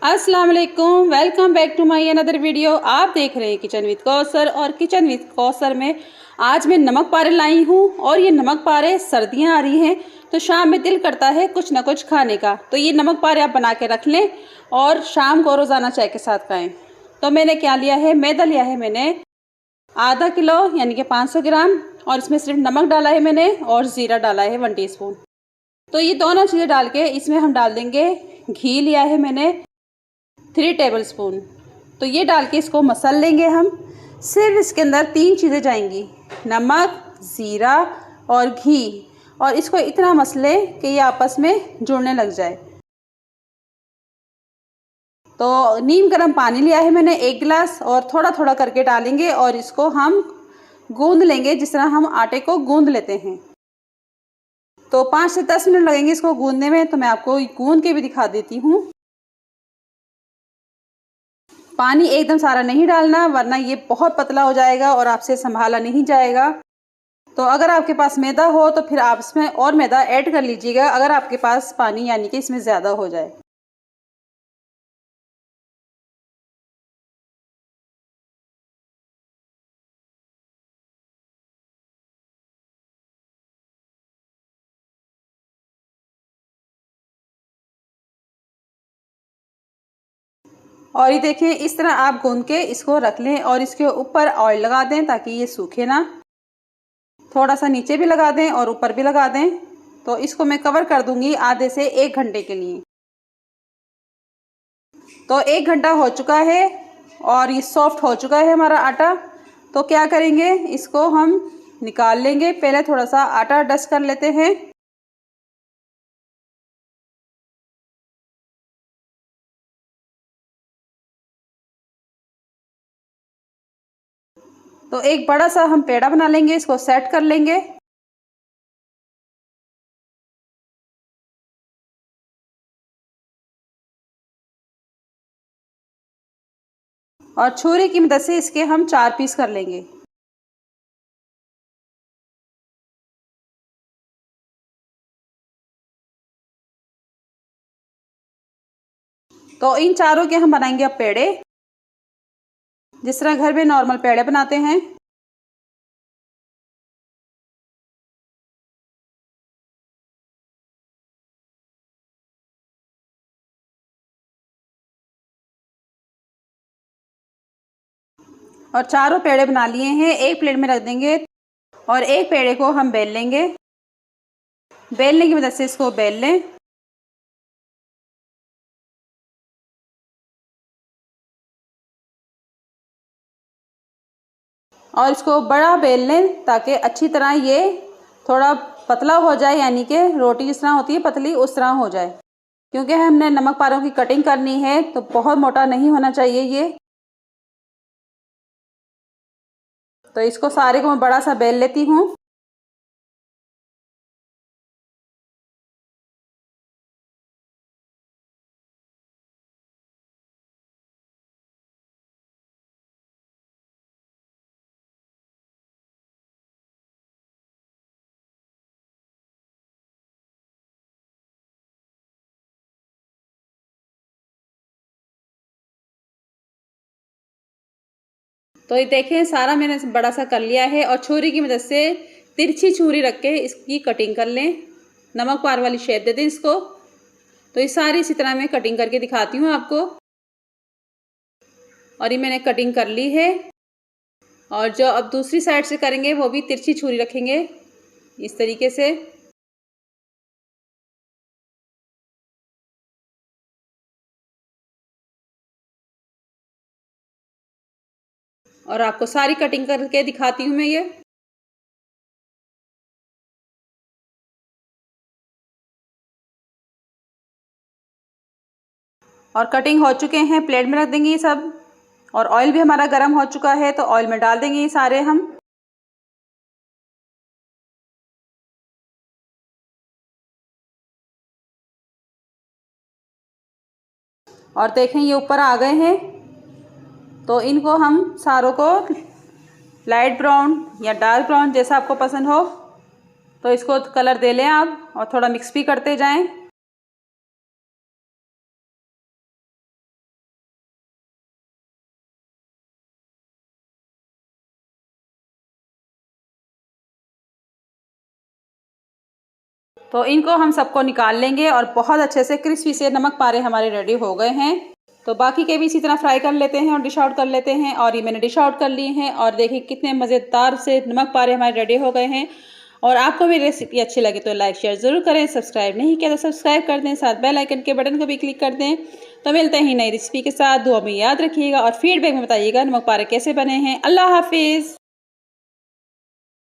अस्सलाम वालेकुम, welcome back to my another video. आप देख रहे हैं किचन विद कौसर। और किचन विद कौसर में आज मैं नमक पारे लाई हूँ। और ये नमक पारे, सर्दियाँ आ रही हैं तो शाम में दिल करता है कुछ ना कुछ खाने का। तो ये नमक पारे आप बना के रख लें और शाम को रोज़ाना चाय के साथ खाएं। तो मैंने क्या लिया है, मैदा लिया है मैंने आधा किलो यानी कि 500 ग्राम। और इसमें सिर्फ नमक डाला है मैंने और ज़ीरा डाला है 1 टीस्पून। तो ये दोनों चीज़ें डाल के इसमें हम डाल देंगे घी। लिया है मैंने 3 टेबलस्पून। तो ये डाल के इसको मसल लेंगे हम। सिर्फ इसके अंदर 3 चीज़ें जाएंगी, नमक, ज़ीरा और घी। और इसको इतना मसले कि ये आपस में जुड़ने लग जाए। तो नीम गर्म पानी लिया है मैंने 1 गिलास और थोड़ा थोड़ा करके डालेंगे और इसको हम गूंद लेंगे जिस तरह हम आटे को गूंद लेते हैं। तो 5 से 10 मिनट लगेंगे इसको गूंदने में। तो मैं आपको गूंद के भी दिखा देती हूँ। पानी एकदम सारा नहीं डालना वरना ये बहुत पतला हो जाएगा और आपसे संभाला नहीं जाएगा। तो अगर आपके पास मैदा हो तो फिर आप इसमें और मैदा ऐड कर लीजिएगा अगर आपके पास पानी यानी कि इसमें ज़्यादा हो जाए। और ये देखें, इस तरह आप गूंद के इसको रख लें और इसके ऊपर ऑयल लगा दें ताकि ये सूखे ना। थोड़ा सा नीचे भी लगा दें और ऊपर भी लगा दें। तो इसको मैं कवर कर दूंगी आधे से 1 घंटे के लिए। तो 1 घंटा हो चुका है और ये सॉफ्ट हो चुका है हमारा आटा। तो क्या करेंगे, इसको हम निकाल लेंगे। पहले थोड़ा सा आटा डस्ट कर लेते हैं। तो एक बड़ा सा हम पेड़ा बना लेंगे, इसको सेट कर लेंगे। और छुरी की मदद से इसके हम 4 पीस कर लेंगे। तो इन चारों के हम बनाएंगे अब पेड़े, जिस तरह घर में नॉर्मल पेड़े बनाते हैं। और चारों पेड़े बना लिए हैं, एक प्लेट में रख देंगे। और एक पेड़े को हम बेल लेंगे। बेलने की मदद से इसको बेल लें। और इसको बड़ा बेल लें ताकि अच्छी तरह ये थोड़ा पतला हो जाए, यानी कि रोटी जिस तरह होती है पतली उस तरह हो जाए। क्योंकि हमने नमक पारों की कटिंग करनी है तो बहुत मोटा नहीं होना चाहिए ये। तो इसको सारे को मैं बड़ा सा बेल लेती हूँ। तो ये देखें, सारा मैंने बड़ा सा कर लिया है। और छुरी की मदद से तिरछी छुरी रख के इसकी कटिंग कर लें। नमक पार वाली शेप दे दें इसको। तो ये सारी इसी तरह मैं कटिंग करके दिखाती हूँ आपको। और ये मैंने कटिंग कर ली है। और जो अब दूसरी साइड से करेंगे वो भी तिरछी छुरी रखेंगे इस तरीके से। और आपको सारी कटिंग करके दिखाती हूँ मैं ये। और कटिंग हो चुके हैं, प्लेट में रख देंगे ये सब। और ऑयल भी हमारा गर्म हो चुका है तो ऑयल में डाल देंगे ये सारे हम। और देखें ये ऊपर आ गए हैं। तो इनको हम सारों को लाइट ब्राउन या डार्क ब्राउन जैसा आपको पसंद हो तो इसको कलर दे लें आप। और थोड़ा मिक्स भी करते जाएं। तो इनको हम सबको निकाल लेंगे और बहुत अच्छे से क्रिस्पी से नमक पारे हमारे रेडी हो गए हैं। तो बाकी के भी इसी तरह फ्राई कर लेते हैं और डिश आउट कर लेते हैं। और ये मैंने डिश आउट कर लिए हैं और देखिए कितने मज़ेदार से नमक पारे हमारे रेडी हो गए हैं। और आपको भी रेसिपी अच्छी लगे तो लाइक शेयर ज़रूर करें, सब्सक्राइब नहीं किया तो सब्सक्राइब कर दें, साथ बेल आइकन के बटन को भी क्लिक कर दें। तो मिलते हैं नई रेसिपी के साथ। दुआ में याद रखिएगा और फीडबैक में बताइएगा नमक पारे कैसे बने हैं। अल्लाह हाफिज़।